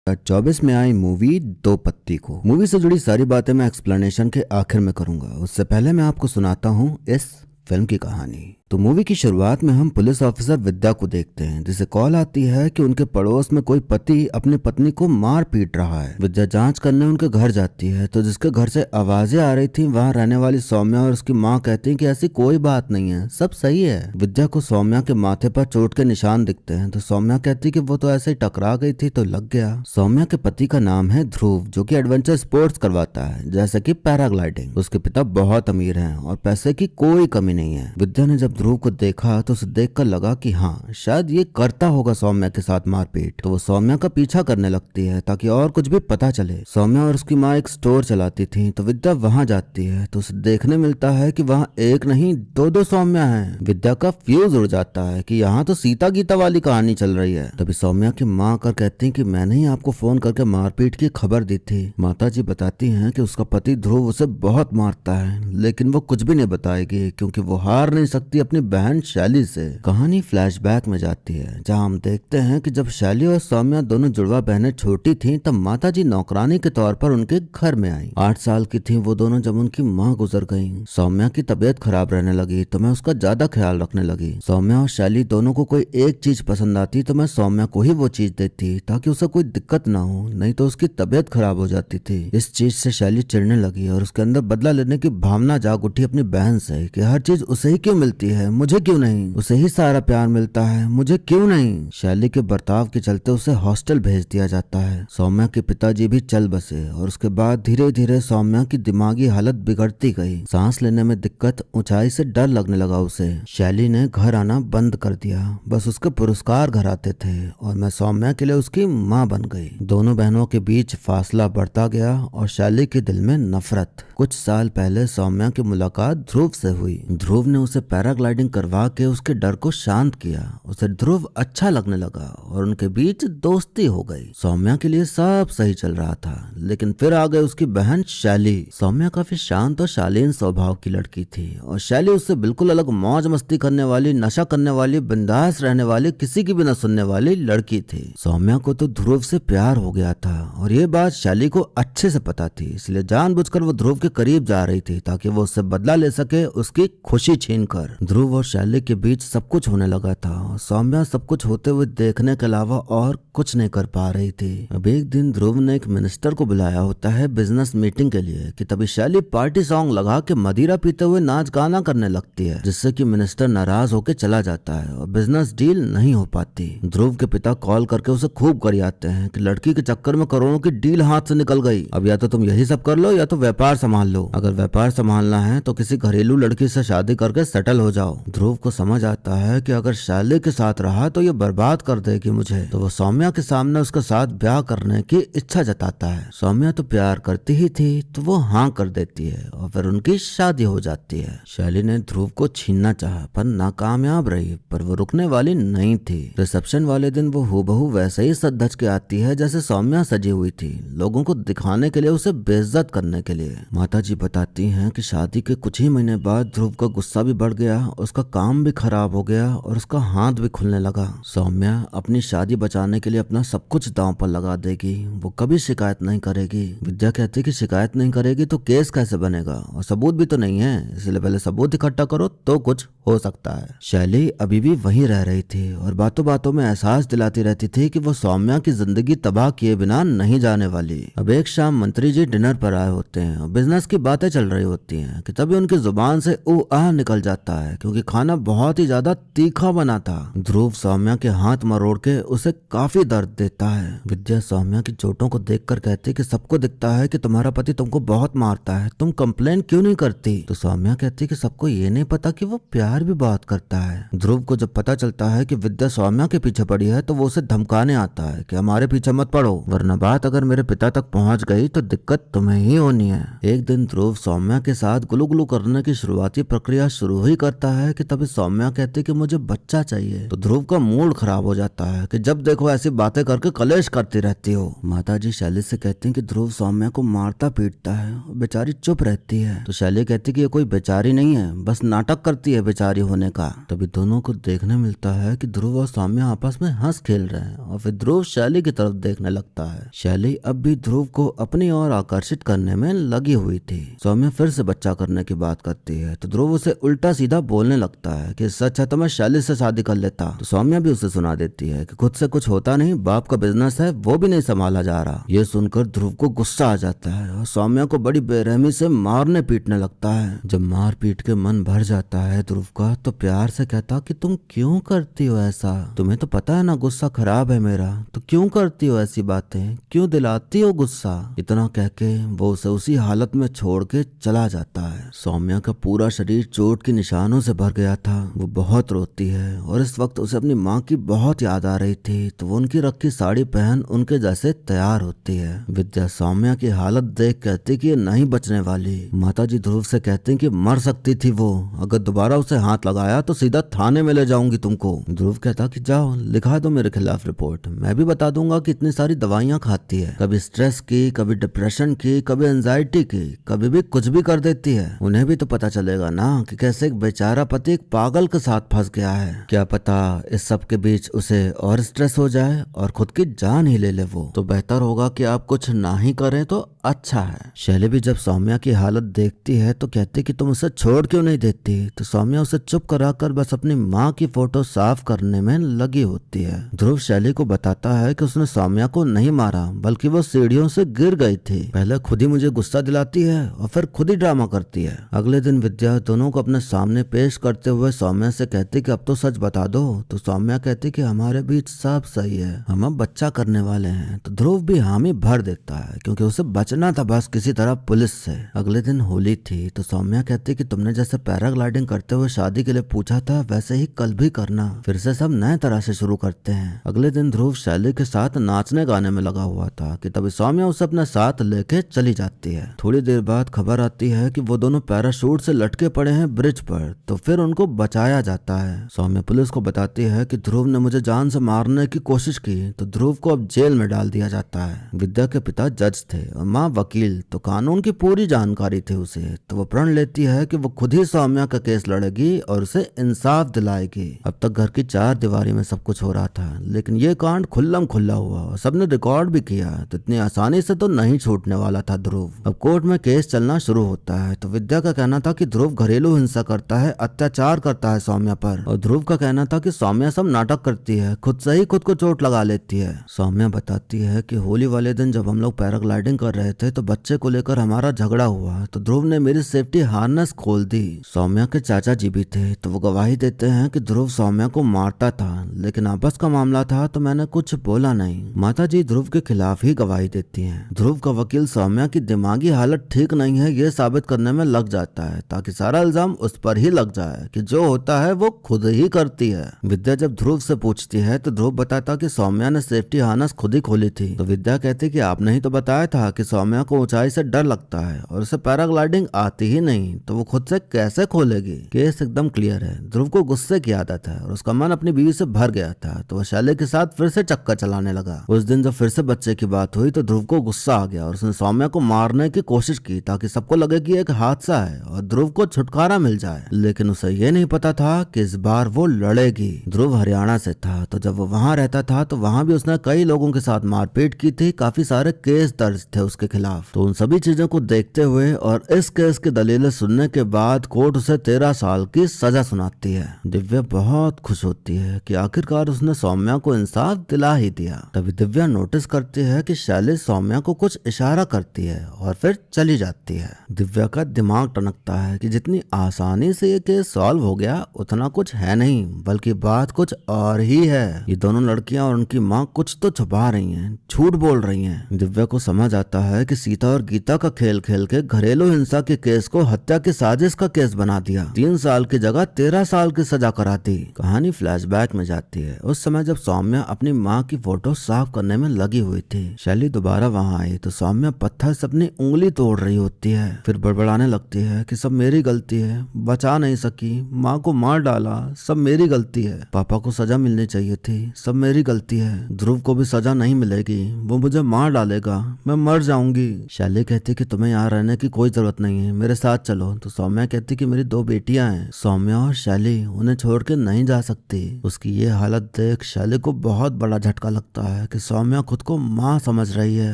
2024 में आई मूवी दो पत्ती को। मूवी से जुड़ी सारी बातें मैं एक्सप्लेनेशन के आखिर में करूंगा। उससे पहले मैं आपको सुनाता हूं इस फिल्म की कहानी। तो मूवी की शुरुआत में हम पुलिस ऑफिसर विद्या को देखते हैं, जिसे कॉल आती है कि उनके पड़ोस में कोई पति अपनी पत्नी को मार पीट रहा है। विद्या जांच करने उनके घर जाती है, तो जिसके घर से आवाजें आ रही थी वहां रहने वाली सौम्या और उसकी माँ कहती है कि ऐसी कोई बात नहीं है, सब सही है। विद्या को सौम्या के माथे पर चोट के निशान दिखते हैं, तो सौम्या कहती कि वो तो ऐसे ही टकरा गई थी तो लग गया। सौम्या के पति का नाम है ध्रुव, जो कि एडवेंचर स्पोर्ट्स करवाता है, जैसे कि पैराग्लाइडिंग। उसके पिता बहुत अमीर हैं और पैसे की कोई कमी नहीं है। विद्या ने जब ध्रुव को देखा तो उसे देखकर लगा कि हाँ, शायद ये करता होगा सौम्या के साथ मारपीट। तो वो सौम्या का पीछा करने लगती है ताकि और कुछ भी पता चले। सौम्या और उसकी माँ एक स्टोर चलाती थी, तो विद्या वहां जाती है तो उसे देखने मिलता है कि वहां एक नहीं दो सौम्या हैं। विद्या का फ्यूज उड़ जाता है कि यहाँ तो सीता गीता वाली कहानी चल रही है। तभी सौम्या की माँ आकर कहती है कि मैंने ही आपको फोन करके मारपीट की खबर दी थी। माता जी बताती हैं कि उसका पति ध्रुव उसे बहुत मारता है, लेकिन वो कुछ भी नहीं बताएगी क्योंकि वो हार नहीं सकती अपनी बहन शैली से। कहानी फ्लैशबैक में जाती है, जहां हम देखते हैं कि जब शैली और सौम्या दोनों जुड़वा बहनें छोटी थीं, तब माताजी नौकरानी के तौर पर उनके घर में आई। 8 साल की थी वो दोनों जब उनकी माँ गुजर गई। सौम्या की तबीयत खराब रहने लगी तो मैं उसका ज्यादा ख्याल रखने लगी। सौम्या और शैली दोनों को कोई एक चीज पसंद आती तो मैं सौम्या को ही वो चीज देती ताकि उसे कोई दिक्कत ना हो, नहीं तो उसकी तबीयत खराब हो जाती थी। इस चीज से शैली चिढ़ने लगी और उसके अंदर बदला लेने की भावना जाग उठी अपनी बहन से कि हर चीज उसे ही क्यों मिलती है, मुझे क्यों नहीं। उसे ही सारा प्यार मिलता है, मुझे क्यों नहीं। शैली के बर्ताव के चलते उसे हॉस्टल भेज दिया जाता है। सौम्या के पिताजी भी चल बसे और उसके बाद धीरे धीरे सौम्या की दिमागी हालत बिगड़ती गई। सांस लेने में दिक्कत, ऊंचाई से डर लगने लगा उसे। शैली ने घर आना बंद कर दिया, बस उसके पुरस्कार घर आते थे और मैं सौम्या के लिए उसकी माँ बन गई। दोनों बहनों के बीच फासला बढ़ता गया और शैली के दिल में नफरत। कुछ साल पहले सौम्या की मुलाकात ध्रुव से हुई। ध्रुव ने उसे पैराग्लाइडिंग करवा के उसके डर को शांत किया। उसे ध्रुव अच्छा लगने लगा और उनके बीच दोस्ती हो गई। सौम्या के लिए सब सही चल रहा था, लेकिन फिर आ गई उसकी बहन शैली। सौम्या काफी शांत और शालीन स्वभाव की लड़की थी और शैली उससे बिल्कुल अलग, मौज मस्ती करने वाली, नशा करने वाली, बिंदास रहने वाली, किसी की भी न सुनने वाली लड़की थी। सौम्या को तो ध्रुव से प्यार हो गया था और ये बात शैली को अच्छे से पता थी, इसलिए जानबूझकर वो ध्रुव के करीब जा रही थी ताकि वो उससे बदला ले सके, उसकी खुशी छीनकर। ध्रुव और शैली के बीच सब कुछ होने लगा था और सौम्या सब कुछ होते हुए देखने के अलावा और कुछ नहीं कर पा रही थी। अब एक दिन ध्रुव ने एक मिनिस्टर को बुलाया होता है बिजनेस मीटिंग के लिए कि तभी शैली पार्टी सॉन्ग लगा के मदिरा पीते हुए नाच गाना करने लगती है, जिससे कि मिनिस्टर नाराज होकर चला जाता है और बिजनेस डील नहीं हो पाती। ध्रुव के पिता कॉल करके उसे खूब गरियाते हैं कि लड़की के चक्कर में करोड़ों की डील हाथ से निकल गई, अब या तो तुम यही सब कर लो या तो व्यापार संभाल लो। अगर व्यापार संभालना है तो किसी घरेलू लड़की से शादी करके सेटल हो जाओ। ध्रुव को समझ आता है कि अगर शैली के साथ रहा तो ये बर्बाद कर देगी मुझे, तो वो सौम्या के सामने उसके साथ ब्याह करने की इच्छा जताता है। सौम्या तो प्यार करती ही थी तो वो हाँ कर देती है और फिर उनकी शादी हो जाती है। शैली ने ध्रुव को छीनना चाहा पर नाकामयाब रही, पर वो रुकने वाली नहीं थी। रिसेप्शन वाले दिन वो हूबहू वैसे ही सज धज के आती है जैसे सौम्या सजी हुई थी, लोगों को दिखाने के लिए, उसे बेइज्जत करने के लिए। माताजी बताती हैं कि शादी के कुछ ही महीने बाद ध्रुव का गुस्सा भी बढ़ गया, उसका काम भी खराब हो गया और उसका हाथ भी खुलने लगा। सौम्या अपनी शादी बचाने के लिए अपना सब कुछ दांव पर लगा देगी, वो कभी शिकायत नहीं करेगी। विद्या कहती कि शिकायत नहीं करेगी तो केस कैसे बनेगा और सबूत भी तो नहीं है, इसलिए पहले सबूत इकट्ठा करो तो कुछ हो सकता है। शैली अभी भी वहीं रह रही थी और बातों बातों में एहसास दिलाती रहती थी कि वो सौम्या की जिंदगी तबाह किए बिना नहीं जाने वाली। अब एक शाम मंत्री जी डिनर पर आए होते हैं और बिजनेस की बातें चल रही होती हैं कि तभी उनकी जुबान से ऊ आह निकल जाता है क्योंकि खाना बहुत ही ज्यादा तीखा बना था। ध्रुव सौम्या के हाथ मरोड़ के उसे काफी दर्द देता है। विद्या सौम्या की चोटों को देखकर कहती कि सबको दिखता है कि तुम्हारा पति तुमको बहुत मारता है, तुम कंप्लेन क्यों नहीं करती। तो सौम्या कहती कि सबको ये नहीं पता कि वो प्यार भी बहुत करता है। ध्रुव को जब पता चलता है कि विद्या सौम्या के पीछे पड़ी है तो वो उसे धमकाने आता है कि हमारे पीछे मत पड़ो, वरना बात अगर मेरे पिता तक पहुंच गई तो दिक्कत तुम्हें ही होनी है। एक दिन ध्रुव सौम्या के साथ गुलू गुलू करने की शुरुआती प्रक्रिया शुरू ही करता है कि तभी सौम्या कहती कि मुझे बच्चा चाहिए। तो ध्रुव का मूड खराब हो जाता है कि जब देखो ऐसी बातें करके कलेश करती रहती हो। माताजी शैली से कहती हैं कि ध्रुव सौम्या को मारता पीटता है और बेचारी चुप रहती है। तो शैली कहती कि ये कोई बेचारी नहीं है, बस नाटक करती है बेचारी होने का। तभी दोनों को देखने मिलता है कि ध्रुव और सौम्या आपस में हंस खेल रहे हैं और फिर ध्रुव शैली की तरफ देखने लगता है। शैली अब भी ध्रुव को अपनी ओर आकर्षित करने में लगी हुई थी। सौम्या फिर से बच्चा करने की बात करती है तो ध्रुव उसे उल्टा सीधा बोलने लगता है कि सच है तो मैं शैली से शादी कर लेता। तो सौम्या भी उसे सुना देती है कि खुद से कुछ होता नहीं, बाप का बिजनेस है वो भी नहीं संभाला जा रहा। ये सुनकर ध्रुव को गुस्सा आ जाता है और सौम्या को बड़ी बेरहमी से मारने पीटने लगता है। जब मार पीट के मन भर जाता है ध्रुव का तो प्यार से कहता कि तुम क्यों करती हो ऐसा, तुम्हें तो पता है ना गुस्सा खराब है मेरा, तो क्यों करती हो ऐसी बातें, क्यों दिलाती हो गुस्सा। इतना कह के वो उसे उसी हालत में छोड़ के चला जाता है। सौम्या का पूरा शरीर चोट के निशानों से भर गया था। वो बहुत रोती है और इस वक्त उसे अपनी माँ की बहुत याद आ रही थी। तो वो उनकी रखी साड़ी पहन उनके जैसे तैयार होती है। विद्या सौम्या की हालत देख कहती कि ये नहीं बचने वाली। माताजी ध्रुव से कहते हैं कि मर सकती थी वो, अगर दोबारा उसे हाथ लगाया तो सीधा थाने में ले जाऊंगी तुमको। ध्रुव कहता कि जाओ लिखा दो मेरे खिलाफ रिपोर्ट, मैं भी बता दूंगा कि इतनी सारी दवाइयां खाती है, कभी स्ट्रेस की, कभी डिप्रेशन की, कभी एंजाइटी की, कभी भी कुछ भी कर देती है। उन्हें भी तो पता चलेगा ना कि कैसे एक बेचारा पति एक पागल के साथ फंस गया है। क्या पता इस सब के बीच उसे और स्ट्रेस हो जाए और खुद की जान ही ले ले वो। तो बेहतर होगा कि आप कुछ ना ही करें तो अच्छा है। शैली भी जब सौम्या की हालत देखती है तो कहती कि तुम उसे छोड़ क्यों नहीं देती। तो सौम्या उसे चुप कराकर बस अपनी माँ की फोटो साफ करने में लगी होती है। ध्रुव शैली को बताता है कि उसने सौम्या को नहीं मारा बल्कि वो सीढ़ियों से गिर गई थी। पहले खुद ही मुझे गुस्सा दिलाती है और फिर खुद ही ड्रामा करती है। अगले दिन विद्या दोनों को अपने सामने पेश करते हुए सौम्या से कहती कि अब तो सच बता दो। तो सौम्या कहती कि हमारे बीच सब सही है, हम अब बच्चा करने वाले हैं। तो ध्रुव भी हामी भर देता है क्योंकि उसे बचना था बस किसी तरह पुलिस से। अगले दिन होली थी तो सौम्या कहती कि तुमने जैसे पैराग्लाइडिंग करते हुए शादी के लिए पूछा था वैसे ही कल भी करना, फिर से सब नए तरह से शुरू करते हैं। अगले दिन ध्रुव शैली के साथ नाचने गाने में लगा हुआ था कि तभी सौम्या उसे अपने साथ लेके चली जाती है। थोड़ी देर बाद खबर आती है कि वो दोनों पैराशूट से लटके पड़े हैं ब्रिज पर। तो फिर उनको बचाया जाता है। सौम्या पुलिस को बताती है कि ध्रुव ने मुझे जान से मारने की कोशिश की, तो ध्रुव को अब जेल में डाल दिया जाता है। विद्या के पिता जज थे और माँ वकील, तो कानून की पूरी जानकारी थी उसे। तो वो प्रण लेती है कि वो खुद ही सौम्या का केस लड़ेगी और उसे इंसाफ दिलाएगी। अब तक घर की चार दीवारी में सब कुछ हो रहा था लेकिन ये कांड खुल्लम खुल्ला हुआ और सबने रिकॉर्ड भी किया। तो इतनी आसानी से तो नहीं छूटने वाला था ध्रुव। अब कोर्ट में केस चलना शुरू होता है। तो विद्या का कहना था कि ध्रुव घरेलू हिंसा करता है, अत्याचार करता है सौम्या पर, और ध्रुव का कहना था कि सौम्या सब नाटक करती है, खुद से ही खुद को चोट लगा लेती है। सौम्या बताती है कि होली वाले दिन जब हम लोग पैराग्लाइडिंग कर रहे थे तो बच्चे को लेकर हमारा झगड़ा हुआ, तो ध्रुव ने मेरी सेफ्टी हार्नेस खोल दी। सौम्या के चाचा जी भी थे तो वो गवाही देते हैं कि ध्रुव सौम्या को मारता था, लेकिन आपस का मामला था तो मैंने कुछ बोला नहीं। माता जी ध्रुव के खिलाफ ही गवाही देती हैं। ध्रुव का वकील सौम्या की दिमागी हालत ठीक नहीं है ये साबित करने में लग जाता है ताकि सारा इल्जाम उस पर ही लग जाए कि जो होता है वो खुद ही करती है। विद्या जब ध्रुव से पूछती है तो ध्रुव बताता कि सौम्या ने सेफ्टी हार्नेस खुद ही खोली थी। तो विद्या कहती कि आपने ही तो बताया था कि सौम्या को ऊंचाई से डर लगता है और उसे पैराग्लाइडिंग आती ही नहीं, तो वो खुद से कैसे खोलेगी। केस एकदम क्लियर है। ध्रुव को गुस्से की आदत है और उसका मन अपनी बीवी से भर गया था तो वह शैली के साथ फिर से चक्कर चलाने लगा। उस दिन जब फिर से बच्चे की बात हुई तो ध्रुव को गुस्सा आ गया और उसने सौम्या को मारने की कोशिश की ताकि सबको लगे कि एक हादसा है और ध्रुव को छुटकारा मिल जाए। लेकिन उसे ये नहीं पता था कि इस बार वो लड़ेगी। ध्रुव हरियाणा से था तो जब वो वहाँ रहता था तो वहाँ भी उसने कई लोगों के साथ मारपीट की थी, काफी सारे केस दर्ज थे उसके खिलाफ। तो उन सभी चीजों को देखते हुए और इस केस की दलीलें सुनने के बाद कोर्ट उसे 13 साल की सजा सुनाती है। दिव्या बहुत खुश होती है कि आखिरकार उसने सौम्या को इंसाफ दिला ही दिया। तभी दिव्या नोटिस करती है कि शैली सौम्या को कुछ इशारा करती है और फिर चली जाती है। दिव्या का दिमाग टनकता है कि जितनी आसानी से ये केस सॉल्व हो गया उतना कुछ है नहीं, बल्कि बात कुछ और ही है। ये दोनों लड़कियां और उनकी माँ कुछ तो छुपा रही हैं, झूठ बोल रही हैं। दिव्या को समझ आता है कि सीता और गीता का खेल खेल के घरेलू हिंसा के केस को हत्या की साजिश का केस बना दिया। 3 साल की जगह 13 साल की सजा करा दी। कहानी फ्लैशबैक में जाती है उस समय जब सौम्या अपनी माँ की फोटो साफ करने में लगी हुई थी। शैली दोबारा वहाँ आई तो सौम्या पत्थर से अपनी उंगली तोड़ तोड़ रही होती है। फिर बड़बड़ाने लगती है कि सब मेरी गलती है, बचा नहीं सकी, माँ को मार डाला, सब मेरी गलती है, पापा को सजा मिलनी चाहिए थी, सब मेरी गलती है, ध्रुव को भी सजा नहीं मिलेगी, वो मुझे मार डालेगा, मैं मर जाऊंगी। शैली कहती कि तुम्हें यहाँ रहने की कोई जरूरत नहीं है, मेरे साथ चलो। तो सौम्या कहती कि मेरी 2 बेटियां हैं, सौम्या और शैली, उन्हें छोड़ के नहीं जा सकती। उसकी ये हालत देख शैली को बहुत बड़ा झटका लगता है कि सौम्या खुद को माँ समझ रही है।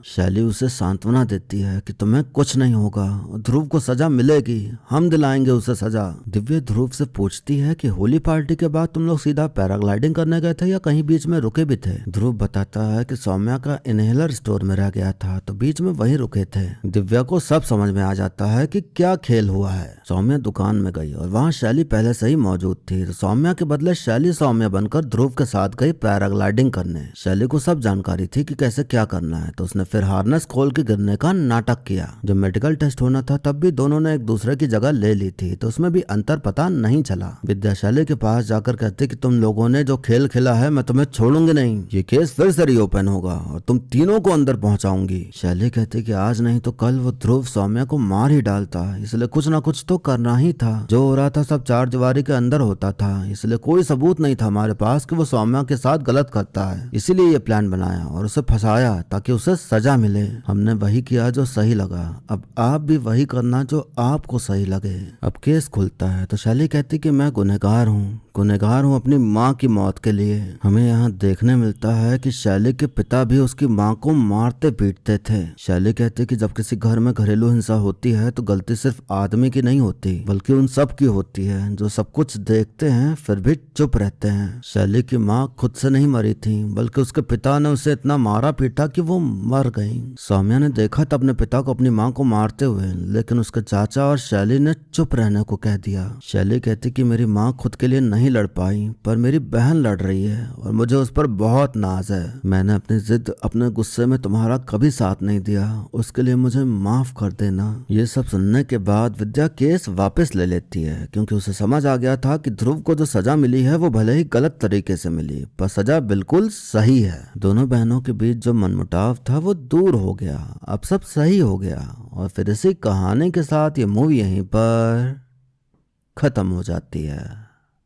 शैली उसे सांत्वना देती है कि तुम्हें कुछ नहीं होगा, ध्रुव को सजा मिलेगी, हम दिलाएंगे उसे सजा। दिव्या ध्रुव से पूछती है कि होली पार्टी के बाद तुम लोग सीधा पैराग्लाइडिंग करने गए थे या कहीं बीच में रुके भी थे। ध्रुव बताता है कि सौम्या का इनहेलर स्टोर में रह गया था तो बीच में वहीं रुके थे। दिव्या को सब समझ में आ जाता है कि क्या खेल हुआ है। सौम्या दुकान में गई और वहाँ शैली पहले से ही मौजूद थी। तो सौम्या के बदले शैली सौम्या बनकर ध्रुव के साथ गई पैराग्लाइडिंग करने। शैली को सब जानकारी थी कि कैसे क्या करना है, तो उसने फिर हार्नेस खोल के गिरने का नाटक किया। जब मेडिकल टेस्ट होना था तब भी दोनों ने एक दूसरे की जगह ले ली थी, तो उसमें भी अंतर पता नहीं चला। विद्या शैली के पास जाकर कहती कि तुम लोगों ने जो खेल खेला है मैं तुम्हें छोड़ूंगी नहीं, ये केस फिर से रीओपन होगा और तुम तीनों को अंदर पहुंचाऊंगी। शैली कहती कि आज नहीं तो कल वो ध्रुव सौम्या को मार ही डालता, इसलिए कुछ ना कुछ तो करना ही था। जो हो रहा था सब चार दीवारी के अंदर होता था, इसलिए कोई सबूत नहीं था हमारे पास कि वो सौम्या के साथ गलत करता है, इसीलिए ये प्लान बनाया और उसे फंसाया ताकि उसे सजा मिले। हमने वही किया जो सही लगा, अब आप भी वही करना जो आपको सही लगे। अब केस खुलता है तो शैली कहती कि मैं गुनहगार हूँ अपनी माँ की मौत के लिए। हमें यहाँ देखने मिलता है कि शैली के पिता भी उसकी माँ को मारते पीटते थे। शैली कहती कि जब किसी घर में घरेलू हिंसा होती है तो गलती सिर्फ आदमी की नहीं होती बल्कि उन सब की होती है जो सब कुछ देखते हैं फिर भी चुप रहते हैं। शैली की माँ खुद से नहीं मरी थी बल्कि उसके पिता ने उसे इतना मारा पीटा कि वो मर गई। सौम्या ने देखा था अपने पिता को अपनी माँ को मारते हुए, लेकिन उसके चाचा और शैली ने चुप रहने को कह दिया। शैली कहती कि मेरी माँ खुद के लिए नहीं लड़ पाई पर मेरी बहन लड़ रही है और मुझे उस पर बहुत नाज है। मैंने अपनी जिद अपने गुस्से में तुम्हारा कभी साथ नहीं दिया, उसके लिए मुझे माफ कर देना। ये सब सुनने के बाद विद्या केस वापस ले लेती है क्योंकि उसे समझ आ गया था कि ध्रुव को जो सजा मिली है वो भले ही गलत तरीके से मिली पर सजा बिल्कुल सही है। दोनों बहनों के बीच जो मनमुटाव था वो दूर हो गया, अब सब सही हो गया। और फिर इसी कहानी के साथ ये मूवी यहीं पर खत्म हो जाती है।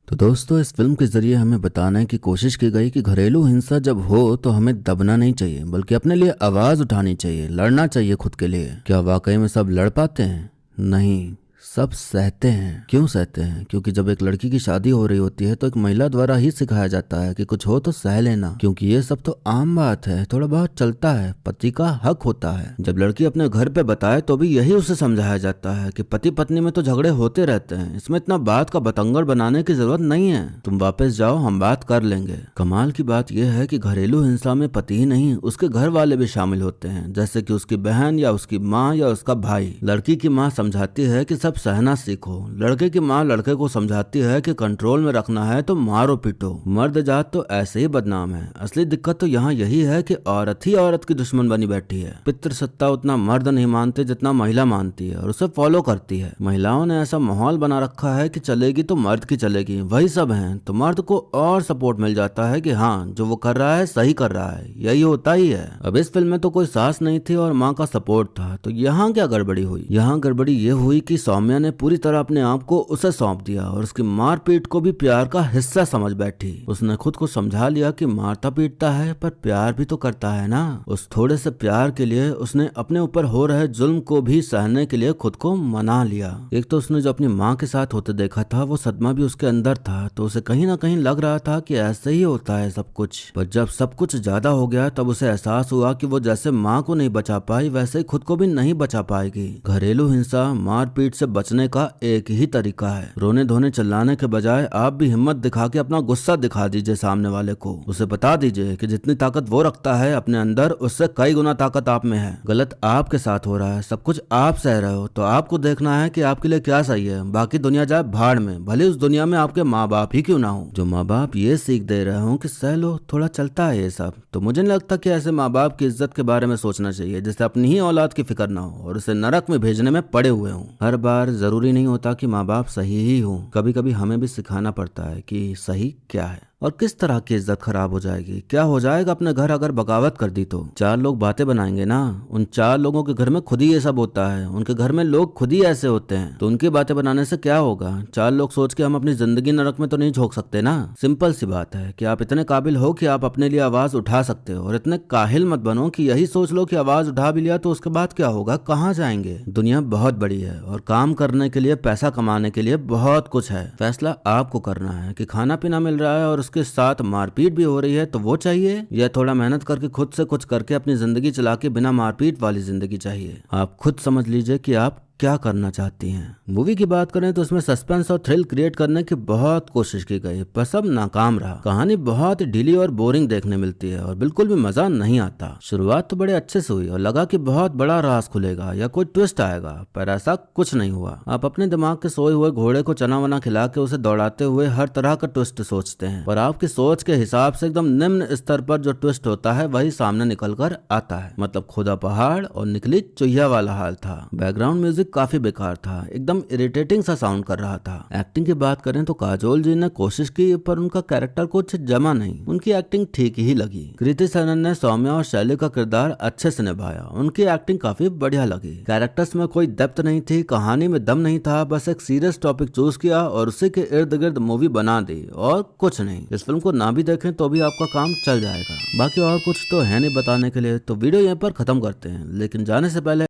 तो दोस्तों इस फिल्म के जरिए हमें बताने की कोशिश की गई कि घरेलू हिंसा जब हो तो हमें दबना नहीं चाहिए बल्कि अपने लिए आवाज उठानी चाहिए, लड़ना चाहिए खुद के लिए। क्या वाकई में सब लड़ पाते हैं? नहीं, सब सहते हैं। क्यों सहते हैं? क्योंकि जब एक लड़की की शादी हो रही होती है तो एक महिला द्वारा ही सिखाया जाता है कि कुछ हो तो सह लेना, क्योंकि ये सब तो आम बात है, थोड़ा बहुत चलता है, पति का हक होता है। जब लड़की अपने घर पे बताए तो भी यही उसे समझाया जाता है कि पति पत्नी में तो झगड़े होते रहते हैं, इसमें इतना बात का बतंगड़ बनाने की जरूरत नहीं है, तुम वापस जाओ, हम बात कर लेंगे। कमाल की बात यह है कि घरेलू हिंसा में पति ही नहीं उसके घर वाले भी शामिल होते हैं, जैसे कि उसकी बहन या उसकी माँ या उसका भाई। लड़की की माँ समझाती है कि सब सहना सीखो, लड़के की माँ लड़के को समझाती है कि कंट्रोल में रखना है तो मारो पीटो, मर्द जात तो ऐसे ही बदनाम है। असली दिक्कत तो यहाँ यही है कि औरत ही औरत की दुश्मन बनी बैठी है। पितृसत्ता उतना मर्द नहीं मानते जितना महिला मानती है और उसे फॉलो करती है। महिलाओं ने ऐसा माहौल बना रखा है कि चलेगी तो मर्द की चलेगी, वही सब है, तो मर्द को और सपोर्ट मिल जाता है कि हाँ जो वो कर रहा है सही कर रहा है, यही होता ही है। अब इस फिल्म में तो कोई सास नहीं थी और माँ का सपोर्ट था, तो यहाँ क्या गड़बड़ी हुई? यहाँ गड़बड़ी ये हुई कि सौम्या ने पूरी तरह अपने आप को उसे सौंप दिया और उसकी मारपीट को भी प्यार का हिस्सा समझ बैठी। उसने खुद को समझा लिया कि मारता पीटता है पर प्यार भी तो करता है ना। उस थोड़े से प्यार के लिए उसने अपने ऊपर हो रहे जुल्म को भी सहने के लिए खुद को मना लिया। एक तो उसने जो अपनी माँ के साथ होते देखा था वो सदमा भी उसके अंदर था, तो उसे कहीं ना कहीं लग रहा था कि ऐसे ही होता है सब कुछ। पर जब सब कुछ ज्यादा हो गया तब उसे एहसास हुआ कि वो जैसे माँ को नहीं बचा पाई वैसे ही खुद को भी नहीं बचा पाएगी। घरेलू हिंसा मारपीट से बचने का एक ही तरीका है, रोने धोने चिल्लाने के बजाय आप भी हिम्मत दिखा के अपना गुस्सा दिखा दीजिए सामने वाले को। उसे बता दीजिए कि जितनी ताकत वो रखता है अपने अंदर उससे कई गुना ताकत आप में है। गलत आपके साथ हो रहा है, सब कुछ आप सह रहे हो, तो आपको देखना है कि आपके लिए क्या सही है, बाकी दुनिया जाए भाड़ में, भले उस दुनिया में आपके माँ बाप ही क्यों ना हो। जो माँ बाप ये सीख दे रहे हो कि सह लो, थोड़ा चलता है ये सब, तो मुझे नहीं लगता कि ऐसे माँ बाप की इज्जत के बारे में सोचना चाहिए जिससे अपनी ही औलाद की फिक्र ना हो और उसे नरक में भेजने में पड़े हुए हो। हर बार जरूरी नहीं होता कि माँ बाप सही ही हो, कभी कभी हमें भी सिखाना पड़ता है कि सही क्या है। और किस तरह की इज्जत खराब हो जाएगी, क्या हो जाएगा अपने घर अगर बगावत कर दी तो। चार लोग बातें बनाएंगे ना, उन चार लोगों के घर में खुद ही ये सब होता है, उनके घर में लोग खुद ही ऐसे होते हैं, तो उनकी बातें बनाने से क्या होगा। चार लोग सोच के हम अपनी जिंदगी नरक में तो नहीं झोंक सकते ना। सिंपल सी बात है कि आप इतने काबिल हो कि आप अपने लिए आवाज उठा सकते हो, और इतने काहिल मत बनो कि यही सोच लो कि आवाज उठा भी लिया तो उसके बाद क्या होगा, कहाँ जाएंगे। दुनिया बहुत बड़ी है और काम करने के लिए, पैसा कमाने के लिए बहुत कुछ है। फैसला आपको करना है कि खाना पीना मिल रहा है और उसके साथ मारपीट भी हो रही है तो वो चाहिए, या थोड़ा मेहनत करके खुद से कुछ करके अपनी जिंदगी चला के बिना मारपीट वाली जिंदगी चाहिए। आप खुद समझ लीजिए कि आप क्या करना चाहती हैं। मूवी की बात करें तो उसमें सस्पेंस और थ्रिल क्रिएट करने की बहुत कोशिश की गई, पर सब नाकाम रहा। कहानी बहुत ढीली और बोरिंग देखने मिलती है और बिल्कुल भी मजा नहीं आता। शुरुआत तो बड़े अच्छे से हुई और लगा कि बहुत बड़ा राज खुलेगा या कोई ट्विस्ट आएगा, पर ऐसा कुछ नहीं हुआ। आप अपने दिमाग के सोए हुए घोड़े को चना वना खिला के उसे दौड़ाते हुए हर तरह का ट्विस्ट सोचते हैं, पर आपकी सोच के हिसाब से एकदम निम्न स्तर पर जो ट्विस्ट होता है वही सामने निकल कर आता है। मतलब खुदा पहाड़ और निकली चुहिया वाला हाल था। बैकग्राउंड म्यूजिक काफी बेकार था, एकदम इरिटेटिंग सा साउंड कर रहा था। एक्टिंग की बात करें तो काजोल जी ने कोशिश की, पर उनका कैरेक्टर कुछ जमा नहीं, उनकी एक्टिंग ठीक ही लगी। कृति सनन ने सौम्या और शैली का किरदार अच्छे से निभाया, उनकी एक्टिंग काफी बढ़िया लगी। कैरेक्टर्स में कोई डेप्थ नहीं थी, कहानी में दम नहीं था, बस एक सीरियस टॉपिक चूज किया और उसी के इर्द गिर्द मूवी बना दी और कुछ नहीं। इस फिल्म को ना भी देखें तो भी आपका काम चल जाएगा। बाकी और कुछ तो है नहीं बताने के लिए, तो वीडियो यहीं पर खत्म करते हैं, लेकिन जाने से पहले